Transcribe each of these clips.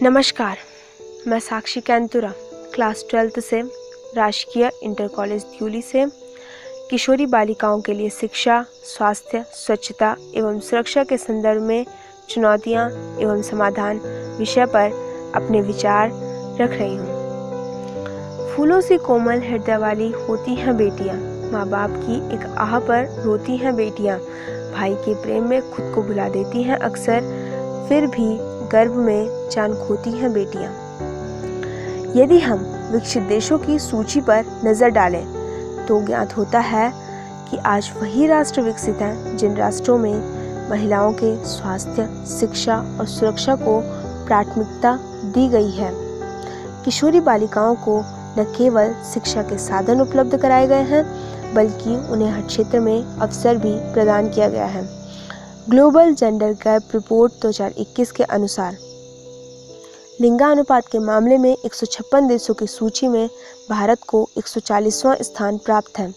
नमस्कार, मैं साक्षी Kainthura class 12th से राजकीय इंटर कॉलेज द्यूली से किशोरी बालिकाओं के लिए शिक्षा, स्वास्थ्य, स्वच्छता एवं सुरक्षा के संदर्भ में चुनौतियां एवं समाधान विषय पर अपने विचार रख रही हूँ। फूलों सी कोमल हृदय वाली होती हैं बेटियाँ, माँ बाप की एक आह पर रोती हैं बेटियाँ, भाई के प्रेम में खुद को भुला देती हैं अक्सर, फिर भी गर्भ में जान खोती हैं बेटियां। यदि हम विकसित देशों की सूची पर नजर डालें तो ज्ञात होता है कि आज वही राष्ट्र विकसित हैं जिन राष्ट्रों में महिलाओं के स्वास्थ्य, शिक्षा और सुरक्षा को प्राथमिकता दी गई है। किशोरी बालिकाओं को न केवल शिक्षा के साधन उपलब्ध कराए गए हैं बल्कि उन्हें हर क्षेत्र में अवसर भी प्रदान किया गया है। ग्लोबल जेंडर गैप रिपोर्ट 2021 के अनुसार लिंगानुपात के मामले में 156 देशों की सूची में भारत को 140वां स्थान प्राप्त है।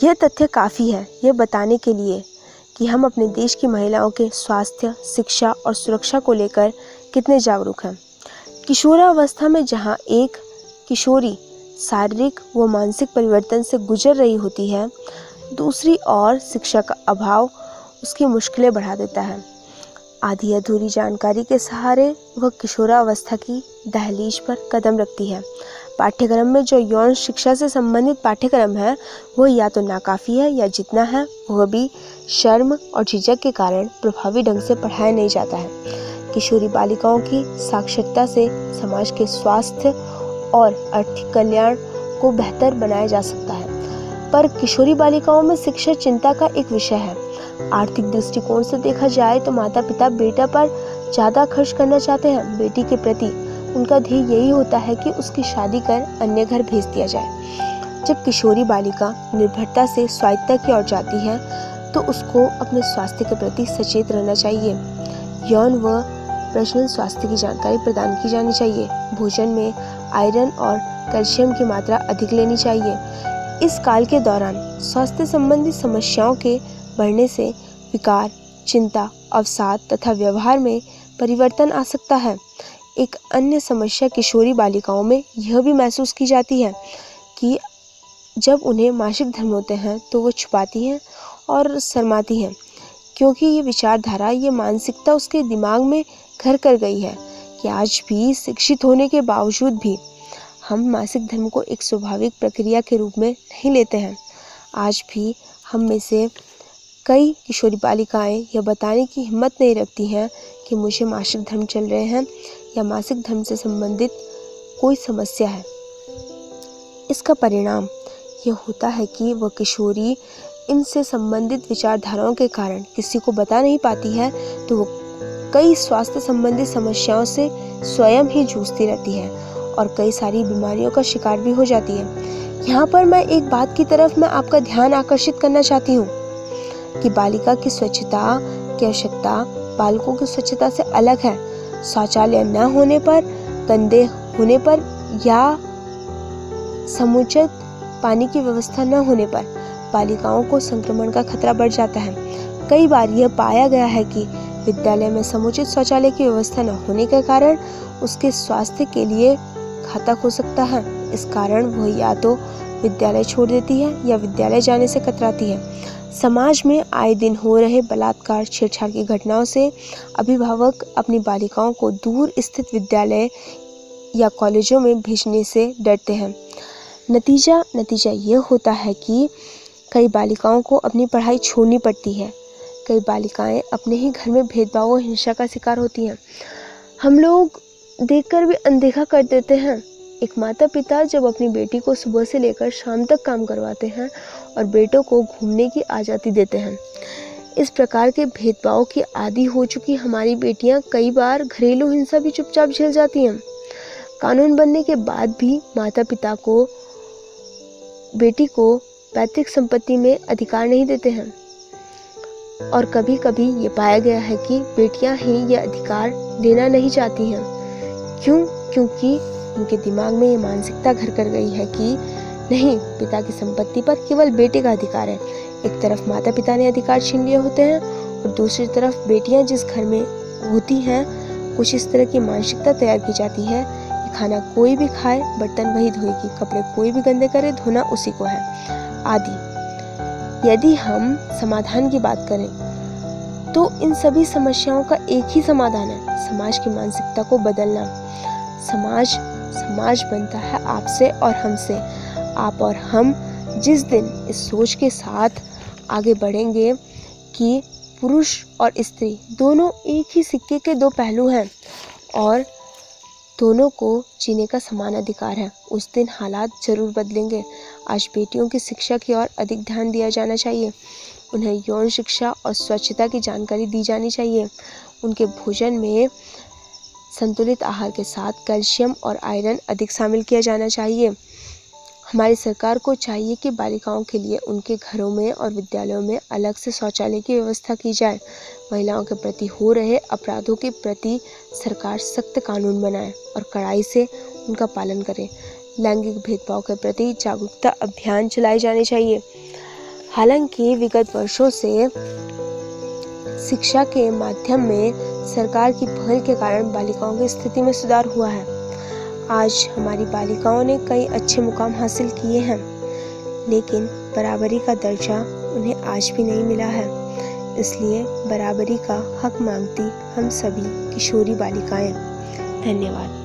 यह तथ्य काफ़ी है यह बताने के लिए कि हम अपने देश की महिलाओं के स्वास्थ्य, शिक्षा और सुरक्षा को लेकर कितने जागरूक हैं। किशोरावस्था में जहां एक किशोरी शारीरिक व मानसिक परिवर्तन से गुजर रही होती है, दूसरी ओर शिक्षा का अभाव उसकी मुश्किलें बढ़ा देता है। आधी अधूरी जानकारी के सहारे वह किशोरावस्था की दहलीज पर कदम रखती है। पाठ्यक्रम में जो यौन शिक्षा से संबंधित पाठ्यक्रम है वह या तो नाकाफ़ी है या जितना है वह भी शर्म और झिझक के कारण प्रभावी ढंग से पढ़ाया नहीं जाता है। किशोरी बालिकाओं की साक्षरता से समाज के स्वास्थ्य और आर्थिक कल्याण को बेहतर बनाया जा सकता है, पर किशोरी बालिकाओं में शिक्षा चिंता का एक विषय है। आर्थिक दृष्टिकोण से देखा जाए तो माता पिता बेटा पर ज़्यादा खर्च करना चाहते हैं। बेटी के प्रति उनका ध्येय यही होता है कि उसकी शादी कर अन्य घर भेज दिया जाए। जब किशोरी बालिका निर्भरता से स्वायत्तता की ओर जाती है तो उसको अपने स्वास्थ्य के प्रति सचेत रहना चाहिए। यौन व प्रजनन स्वास्थ्य की जानकारी प्रदान की जानी चाहिए। भोजन में आयरन और कैल्शियम की मात्रा अधिक लेनी चाहिए। इस काल के दौरान स्वास्थ्य संबंधी समस्याओं के बढ़ने से विकार, चिंता, अवसाद तथा व्यवहार में परिवर्तन आ सकता है। एक अन्य समस्या किशोरी बालिकाओं में यह भी महसूस की जाती है कि जब उन्हें मासिक धर्म होते हैं तो वो छुपाती हैं और शर्माती हैं, क्योंकि ये विचारधारा, ये मानसिकता उसके दिमाग में घर कर गई है कि आज भी शिक्षित होने के बावजूद भी हम मासिक धर्म को एक स्वाभाविक प्रक्रिया के रूप में नहीं लेते हैं। आज भी हम में से कई किशोरी बालिकाएं यह बताने की हिम्मत नहीं रखती हैं कि मुझे मासिक धर्म चल रहे हैं या मासिक धर्म से संबंधित कोई समस्या है। इसका परिणाम यह होता है कि वह किशोरी इनसे संबंधित विचारधाराओं के कारण किसी को बता नहीं पाती है तो वो कई स्वास्थ्य संबंधी समस्याओं से स्वयं ही जूझती रहती है और कई सारी बीमारियों का शिकार भी हो जाती है। यहाँ पर मैं एक बात की तरफ मैं आपका ध्यान आकर्षित करना चाहती हूँ कि बालिका की स्वच्छता की आवश्यकता बालकों की स्वच्छता से अलग है। शौचालय न होने पर, गंदे होने पर या समुचित पानी की व्यवस्था न होने पर बालिकाओं को संक्रमण का खतरा बढ़ जाता है। कई बार यह पाया गया है कि विद्यालय में समुचित शौचालय की व्यवस्था न होने के कारण उसके स्वास्थ्य के लिए घातक हो सकता है। इस कारण वह या तो विद्यालय छोड़ देती है या विद्यालय जाने से कतराती है। समाज में आए दिन हो रहे बलात्कार, छेड़छाड़ की घटनाओं से अभिभावक अपनी बालिकाओं को दूर स्थित विद्यालय या कॉलेजों में भेजने से डरते हैं। नतीजा ये होता है कि कई बालिकाओं को अपनी पढ़ाई छोड़नी पड़ती है। कई बालिकाएं अपने ही घर में भेदभाव और हिंसा का शिकार होती हैं। हम लोग देखकर भी अनदेखा कर देते हैं। एक माता पिता जब अपनी बेटी को सुबह से लेकर शाम तक काम करवाते हैं और बेटों को घूमने की आज़ादी देते हैं, इस प्रकार के भेदभाव की आदी हो चुकी हमारी बेटियां कई बार घरेलू हिंसा भी चुपचाप झेल जाती हैं। कानून बनने के बाद भी माता पिता को बेटी को पैतृक संपत्ति में अधिकार नहीं देते हैं और कभी कभी ये पाया गया है कि बेटियां ही ये अधिकार लेना नहीं चाहती हैं। क्योंकि उनके दिमाग में ये मानसिकता घर कर गई है कि नहीं, पिता की संपत्ति पर केवल बेटे का अधिकार है। एक तरफ माता पिता ने अधिकार छीन लिए होते हैं और दूसरी तरफ बेटियां जिस घर में होती हैं कुछ इस तरह की मानसिकता तैयार की जाती है कि खाना कोई भी खाए, बर्तन वही धोएगी, कपड़े कोई भी गंदे करे, धोना उसी को है, आदि। यदि हम समाधान की बात करें तो इन सभी समस्याओं का एक ही समाधान है, समाज की मानसिकता को बदलना। समाज बनता है आपसे और हमसे। आप और हम जिस दिन इस सोच के साथ आगे बढ़ेंगे कि पुरुष और स्त्री दोनों एक ही सिक्के के दो पहलू हैं और दोनों को जीने का समान अधिकार है, उस दिन हालात जरूर बदलेंगे। आज बेटियों की शिक्षा की ओर अधिक ध्यान दिया जाना चाहिए। उन्हें यौन शिक्षा और स्वच्छता की जानकारी दी जानी चाहिए। उनके भोजन में संतुलित आहार के साथ कैल्शियम और आयरन अधिक शामिल किया जाना चाहिए। हमारी सरकार को चाहिए कि बालिकाओं के लिए उनके घरों में और विद्यालयों में अलग से शौचालय की व्यवस्था की जाए। महिलाओं के प्रति हो रहे अपराधों के प्रति सरकार सख्त कानून बनाए और कड़ाई से उनका पालन करे। लैंगिक भेदभाव के प्रति जागरूकता अभियान चलाए जाने चाहिए। हालांकि विगत वर्षों से शिक्षा के माध्यम में सरकार की पहल के कारण बालिकाओं की स्थिति में सुधार हुआ है। आज हमारी बालिकाओं ने कई अच्छे मुकाम हासिल किए हैं, लेकिन बराबरी का दर्जा उन्हें आज भी नहीं मिला है। इसलिए बराबरी का हक मांगती हम सभी किशोरी बालिकाएं। धन्यवाद।